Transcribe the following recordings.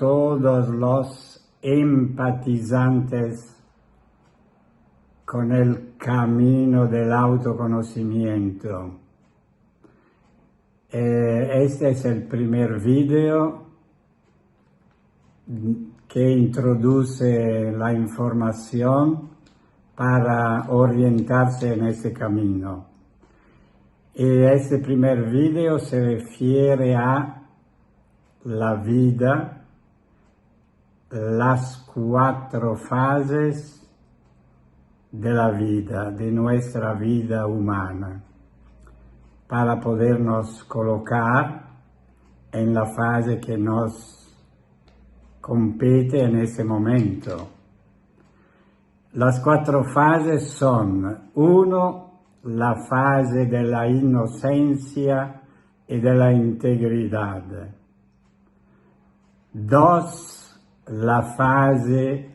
todos los empatizantes con el camino del autoconocimiento. Este es el primer video que introduce la información para orientarse en ese camino. Y este primer video se refiere a la vida, las 4 fases de la vida, de nuestra vida humana, para podernos colocar en la fase que nos compete en ese momento. Las 4 fases son: 1, la fase de la inocencia y de la integridad; 2, la fase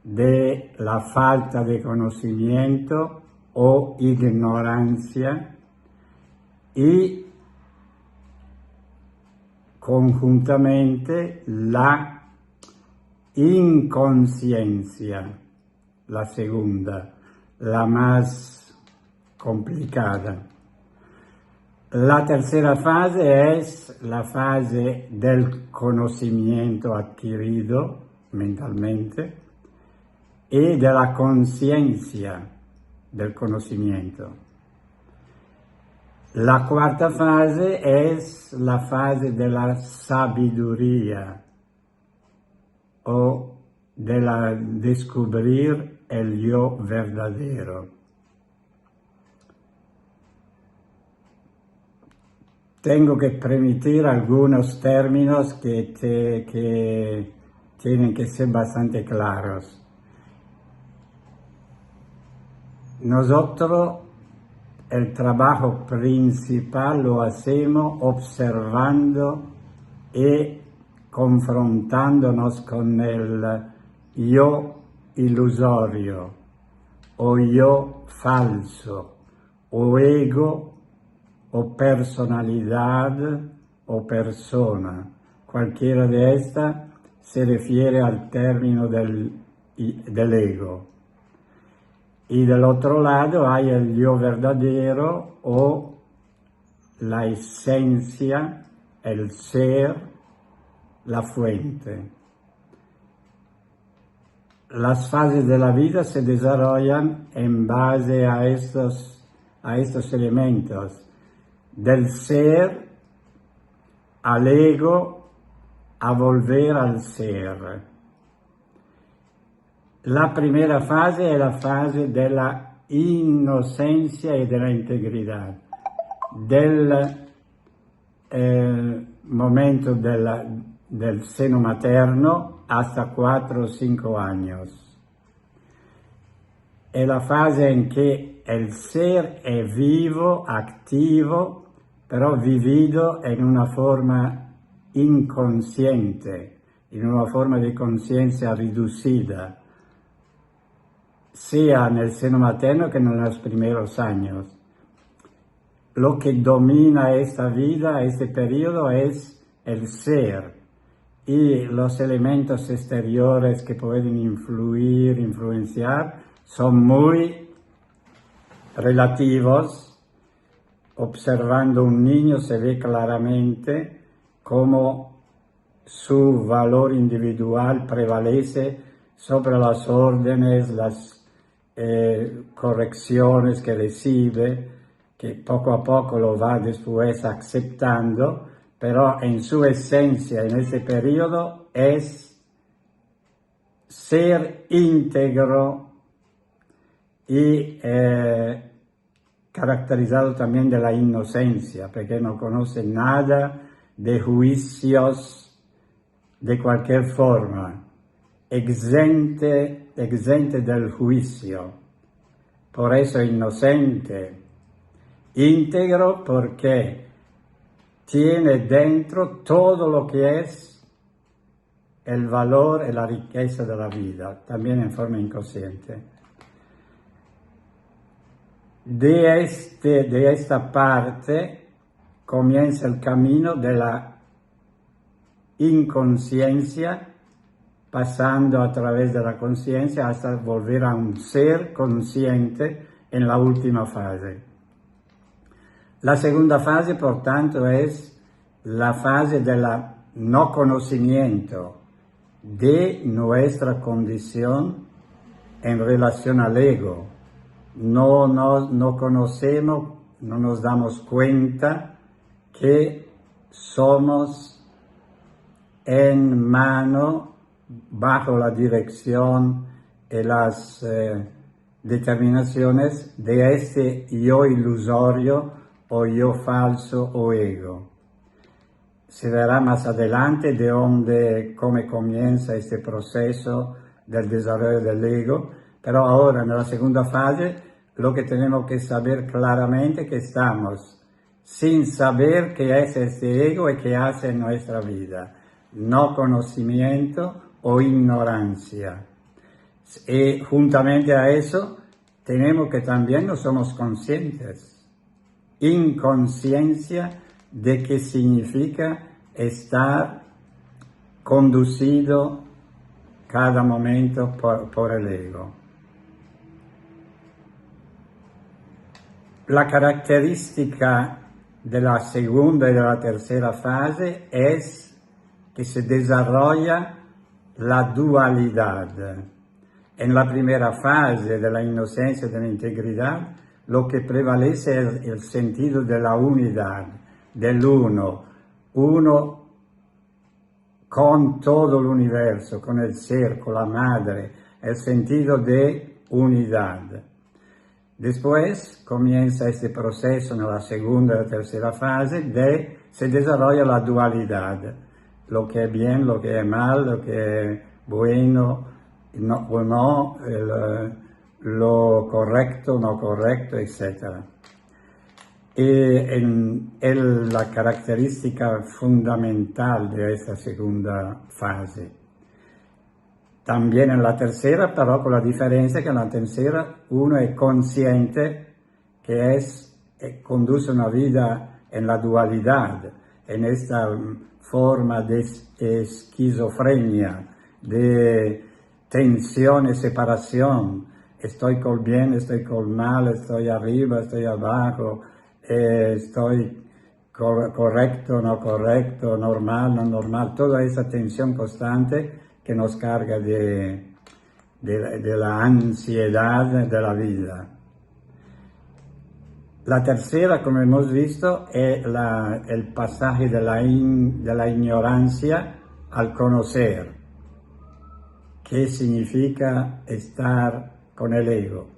de la falta de conocimiento o ignorancia; y conjuntamente la inconsciencia, la segunda, la más complicada. La tercera fase es la fase del conocimiento adquirido mentalmente y de la conciencia del conocimiento. La cuarta fase es la fase de la sabiduría o de la descubrir el yo verdadero. Tengo que permitir algunos términos que tienen que ser bastante claros. Nosotros el trabajo principal lo hacemos observando y confrontándonos con el yo ilusorio, o yo falso, o ego, o personalidad, o persona. Cualquiera de estas se refiere al término del ego. Y del otro lado hay el yo verdadero o la esencia, el ser, la fuente. Las fases de la vida se desarrollan en base a estos elementos, del ser al ego a volver al ser. La primera fase es la fase de la inocencia y de la integridad, del momento del seno materno hasta 4 o 5 años. Es la fase en que el ser es vivo, activo, pero vivido en una forma inconsciente, en una forma de conciencia reducida, sea en el seno materno que en los primeros años. Lo que domina esta vida, este periodo, es el ser, y los elementos exteriores que pueden influir, influenciar, son muy relativos. Observando un niño se ve claramente cómo su valor individual prevalece sobre las órdenes, las correcciones que recibe, que poco a poco lo va después aceptando, pero en su esencia en ese periodo es ser íntegro y caracterizado también de la inocencia, porque no conoce nada de juicios de cualquier forma, exente del juicio, por eso inocente, íntegro porque tiene dentro todo lo que es el valor y la riqueza de la vida, también en forma inconsciente. De esta parte comienza el camino de la inconsciencia, pasando a través de la conciencia hasta volver a un ser consciente en la última fase. La segunda fase, por tanto, es la fase del no conocimiento de nuestra condición en relación al ego. No conocemos, no nos damos cuenta que somos en mano, bajo la dirección y las determinaciones de este yo ilusorio o yo falso o ego. Se verá más adelante de dónde, cómo comienza este proceso del desarrollo del ego, pero ahora en la segunda fase lo que tenemos que saber claramente es que estamos sin saber qué es este ego y qué hace en nuestra vida, no conocimiento o ignorancia. Y juntamente a eso tenemos que también no somos conscientes, inconsciencia de qué significa estar conducido cada momento por el ego. La característica de la segunda y de la tercera fase es que se desarrolla la dualidad. En la primera fase de la inocencia y de la integridad, lo que prevalece es el sentido de la unidad, del uno con todo el universo, con el ser, con la madre, el sentido de unidad. Después comienza este proceso en la segunda y la tercera fase se desarrolla la dualidad, lo que es bien, lo que es mal, lo que es bueno, no, lo correcto, no correcto, etc. Es la característica fundamental de esta segunda fase. También en la tercera, pero con la diferencia que en la tercera uno es consciente que conduce una vida en la dualidad, en esta forma de esquizofrenia, de tensión y separación. Estoy con bien, estoy con mal, estoy arriba, estoy abajo, estoy correcto, no correcto, normal, no normal, toda esa tensión constante que nos carga de la ansiedad de la vida. La tercera, como hemos visto, es el pasaje de la ignorancia al conocer, que significa estar con el ego.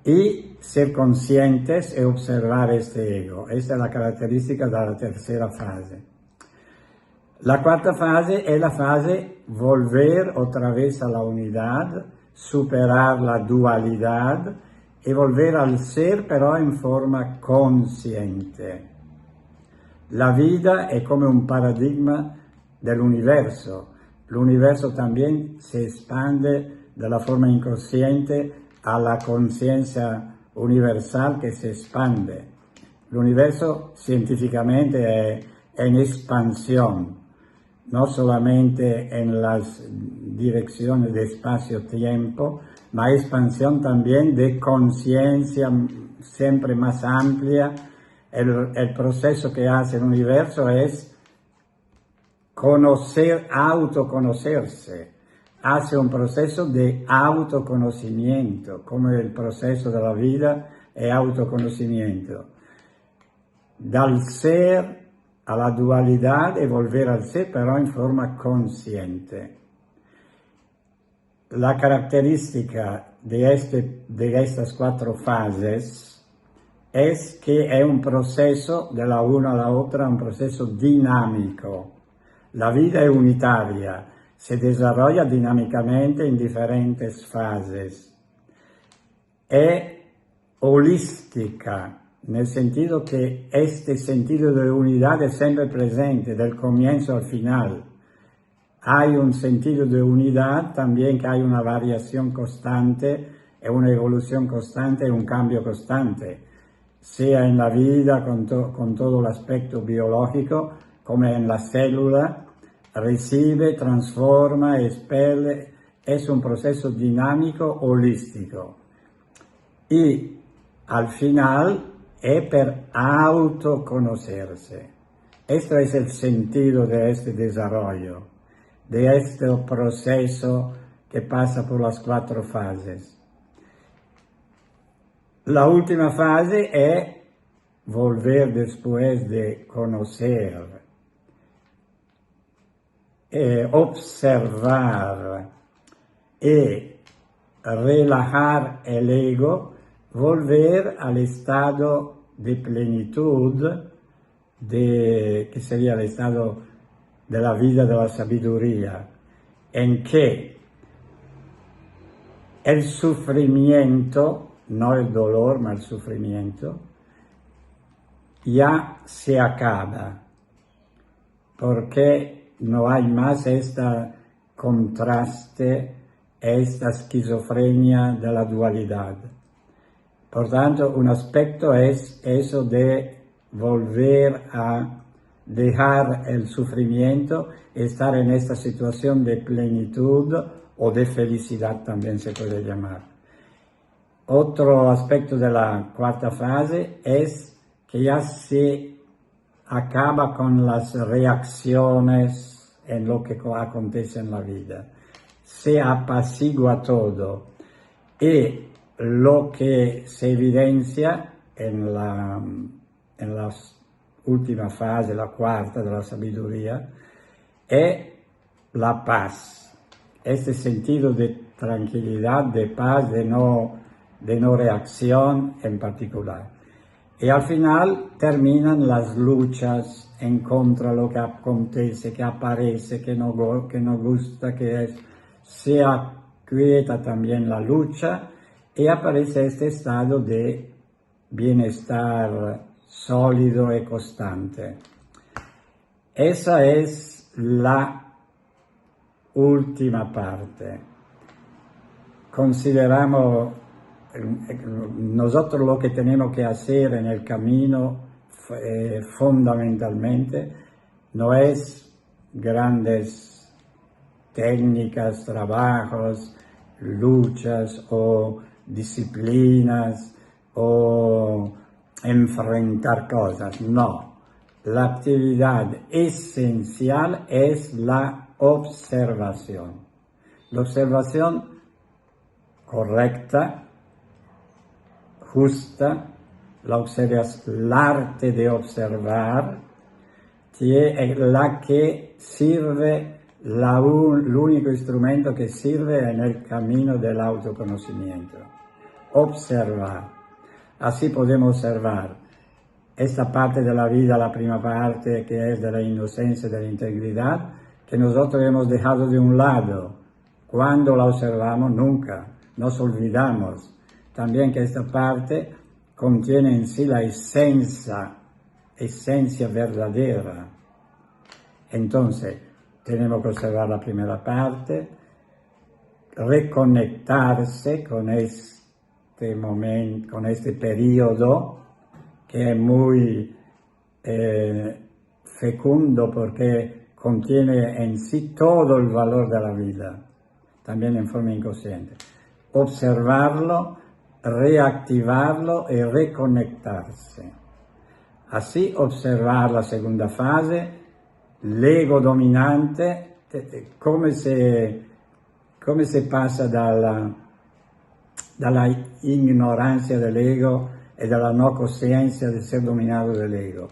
Y ser conscientes y observar este ego. Esta es la característica de la tercera fase. La cuarta fase es la fase volver otra vez a la unidad, superar la dualidad y volver al ser, pero en forma consciente. La vida es como un paradigma del universo. El universo también se expande de la forma inconsciente a la conciencia universal que se expande. El universo científicamente es en expansión, no solamente en las direcciones de espacio-tiempo, ma expansión también de conciencia siempre más amplia. El proceso que hace el universo es autoconocerse. Hace un proceso de autoconocimiento, como el proceso de la vida es autoconocimiento. Dal ser a la dualidad y volver al ser, pero en forma consciente. La característica de estas cuatro fases es que es un proceso de la una a la otra, un proceso dinámico. La vida es unitaria, se desarrolla dinámicamente en diferentes fases. Es holística, nel sentido que este sentido de unidad es siempre presente, del comienzo al final. Hay un sentido de unidad también, que hay una variación constante, una evolución constante, un cambio constante, sea en la vida con todo el aspecto biológico, como en la célula. recibe, transforma, expele, es un proceso dinámico, holístico. Y al final es per autoconocerse. Esto es el sentido de este desarrollo, de este proceso que pasa por las 4 fases. La última fase es volver después de conocer, observar y relajar el ego, volver al estado de plenitud, que sería el estado de la vida de la sabiduría, en que el sufrimiento, no el dolor, ma el sufrimiento, ya se acaba, porque no hay más este contraste, esta esquizofrenia de la dualidad. Por tanto, un aspecto es eso de volver a dejar el sufrimiento y estar en esta situación de plenitud o de felicidad también se puede llamar. Otro aspecto de la 4ª fase es que ya se acaba con las reacciones en lo que acontece en la vida. Se apacigua todo y lo que se evidencia en la última fase, la 4ª de la sabiduría, es la paz. Este sentido de tranquilidad, de paz, de no reacción en particular. Y al final terminan las luchas en contra de lo que acontece, que aparece, que no gusta, se aquieta también la lucha y aparece este estado de bienestar sólido y constante. Esa es la última parte. Consideramos nosotros lo que tenemos que hacer en el camino fundamentalmente no es grandes técnicas, trabajos, luchas o disciplinas o enfrentar cosas, no. La actividad esencial es la observación. La observación correcta, justa, l'arte de observar, es la que sirve, l'unico instrumento que sirve en el camino del autoconocimiento. Observar. Así podemos observar esta parte de la vida, la prima parte que es de la inocencia, de la integridad, que nosotros hemos dejado de un lado. Cuando la observamos, nunca nos olvidamos. También que esta parte contiene en sí la esencia verdadera. Entonces, tenemos que observar la primera parte, reconectarse con este momento, con este periodo que es muy fecundo porque contiene en sí todo el valor de la vida, también en forma inconsciente. Observarlo, reactivarlo y reconectarse. Así observar la segunda fase, l'ego dominante, come se passa dalla ignorancia dell'ego e dalla no coscienza di essere dominato dall'ego.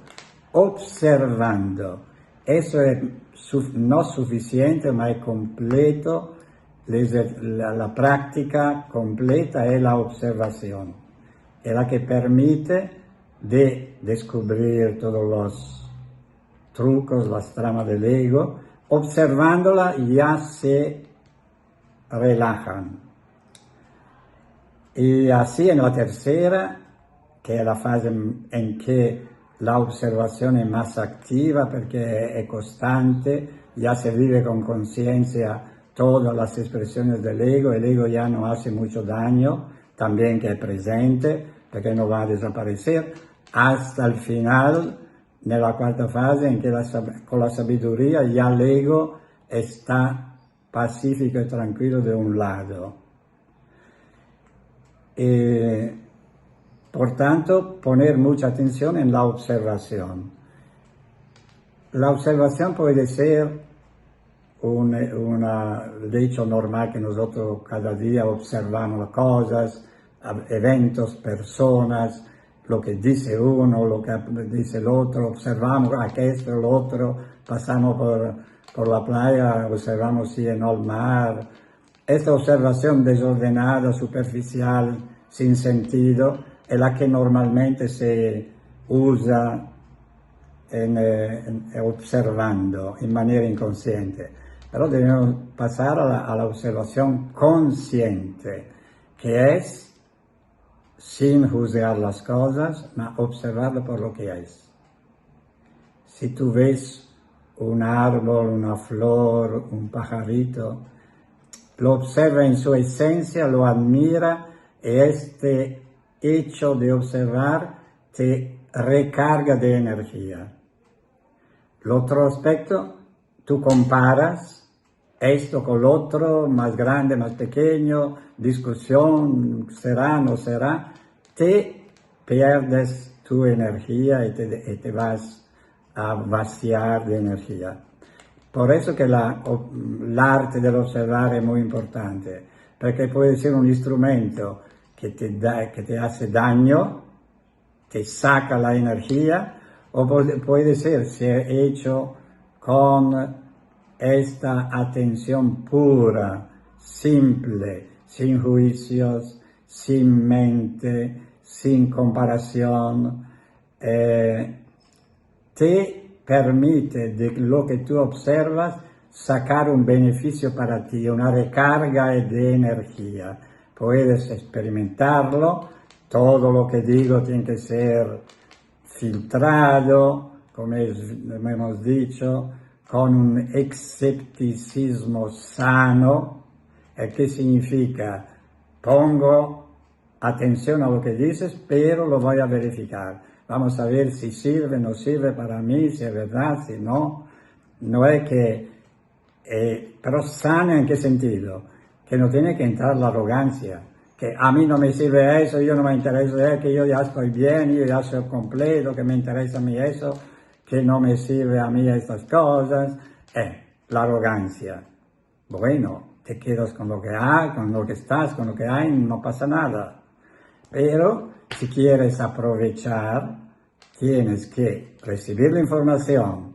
Observando. Eso es no suficiente, ma è completo. La práctica completa es la observación, es la que permite de descubrir todos los trucos, las tramas del ego. Observándola ya se relajan. Y así en la tercera, que es la fase en que la observación es más activa porque es constante, ya se vive con conciencia todas las expresiones del ego, el ego ya no hace mucho daño, también que es presente, porque no va a desaparecer, hasta el final nella quarta fase in cui con la sabiduria ya l'ego está pacífico y tranquilo de un lado. Por tanto, poner mucha atención en la observación. La observación puede ser un hecho normal que nosotros cada día observamos cosas, eventos, personas, lo que dice uno, lo que dice el otro, observamos aquello, el otro, pasamos por la playa, observamos si no el mar. Esta observación desordenada, superficial, sin sentido, es la que normalmente se usa observando in maniera inconsciente. Pero debemos pasar a la observación consciente, que es sin juzgar las cosas, ma observarlo por lo que es. Si tú ves un árbol, una flor, un pajarito, lo observa en su esencia, lo admira, y este hecho de observar te recarga de energía. El otro aspecto, tú comparas esto con el otro, más grande, más pequeño, discusión, será, no será, te pierdes tu energía y te vas a vaciar de energía. Por eso que l'arte dell'osservare è molto importante, perché può essere un strumento che te hace daño, te saca la energía, o puede ser hecho con esta atención pura, simple, sin juicios, sin mente, sin comparación, te permite de lo que tú observas sacar un beneficio para ti, una recarga de energía. Puedes experimentarlo, todo lo que digo tiene que ser filtrado, como hemos dicho, con un escepticismo sano. ¿Qué significa? Pongo atención a lo que dices, pero lo voy a verificar. Vamos a ver si sirve, no sirve para mí, si es verdad, si no. No es que, pero sano ¿en qué sentido? Que no tiene que entrar la arrogancia, que a mí no me sirve eso, yo no me interesa, que yo ya estoy bien, yo ya soy completo, que me interesa a mí eso, que no me sirve a mí estas cosas. La arrogancia. Bueno, te quedas con lo que hay, con lo que estás, con lo que hay, no pasa nada. Pero si quieres aprovechar, tienes que recibir la información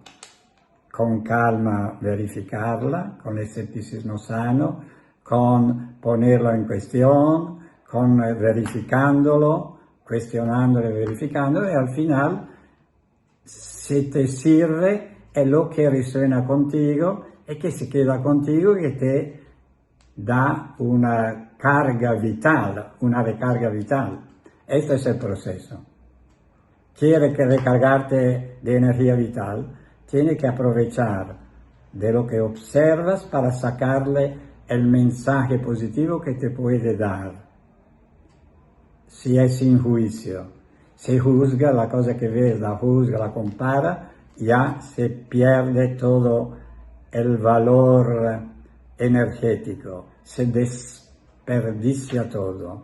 con calma, verificarla, con escepticismo sano, con ponerlo en cuestión, con verificándolo, cuestionándolo y verificándolo, y al final, si te sirve, è lo che risuena contigo e che si queda contigo e che te da una carga vital, una recarga vital. Este es el proceso. Quiere que recargarte de energía vital, tiene que aprovechar de lo que observas para sacarle el mensaje positivo que te puede dar. Si es sin juicio, si juzga la cosa que ves, la juzga, la compara, ya se pierde todo el valor energético, se desperdicia todo.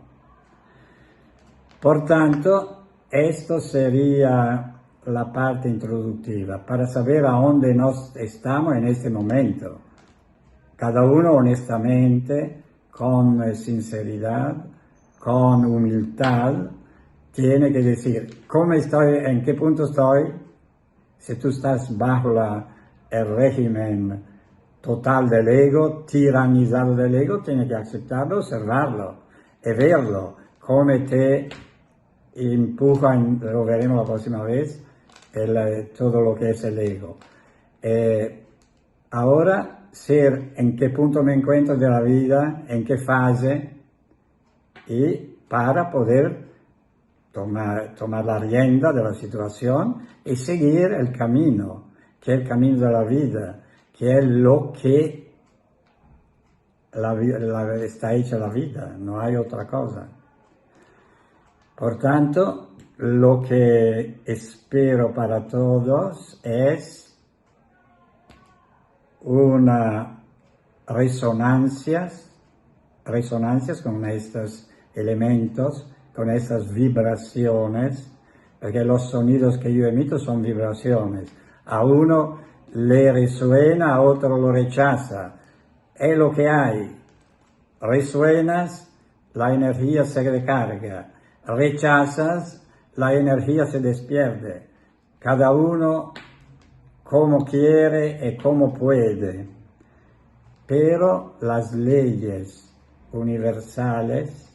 Por tanto, esto sería la parte introductiva, para saber a dónde nos estamos en este momento. Cada uno honestamente, con sinceridad, con humildad, tiene que decir, ¿cómo estoy? ¿En qué punto estoy? Si tú estás bajo el régimen total del ego, tiranizado del ego, tienes que aceptarlo, observarlo y verlo, cómo te empuja, lo veremos la próxima vez, todo lo que es el ego. Ahora, ser en qué punto me encuentro de la vida, en qué fase, y para poder tomar la rienda de la situación y seguir el camino, que es el camino de la vida, que es lo que está hecha la vida, no hay otra cosa. Por tanto, lo que espero para todos es una resonancias con estos elementos, con estas vibraciones, porque los sonidos que yo emito son vibraciones. A uno le resuena, a otro lo rechaza. Es lo que hay. Resuenas, la energía se recarga. Rechazas, la energía se despierde. Cada uno como quiere y como puede. Pero las leyes universales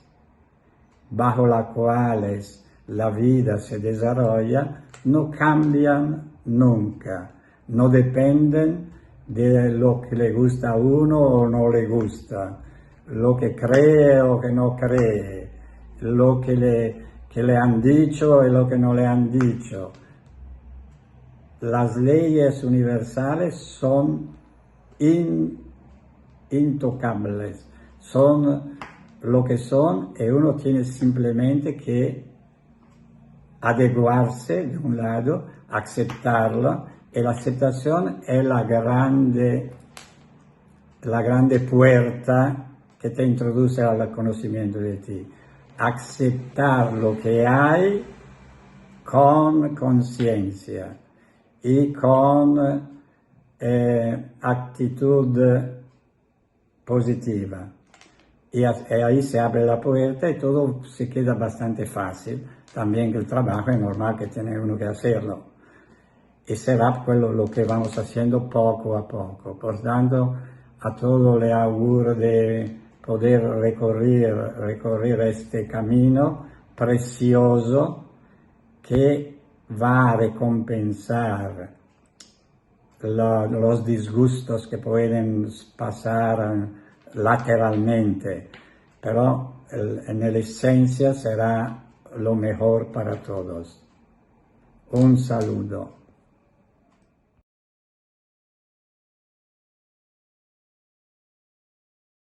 bajo las cuales la vida se desarrolla no cambian nunca, no dependen de lo que le gusta a uno o no le gusta, lo que cree o que no cree, lo que le han dicho y lo que no le han dicho. Las leyes universales son intocables, son lo que son y uno tiene simplemente que adecuarse de un lado, aceptarlo, y la aceptación es la grande puerta que te introduce al conocimiento de ti. Aceptar lo que hay con conciencia y con actitud positiva. Y ahí se abre la puerta y todo se queda bastante fácil. También que el trabajo es normal que tiene uno que hacerlo. Y será lo que vamos haciendo poco a poco. Por tanto, a todos le auguro de poder recorrer este camino precioso que va a recompensar los disgustos que pueden pasar lateralmente, pero en la esencia será lo mejor para todos. Un saludo.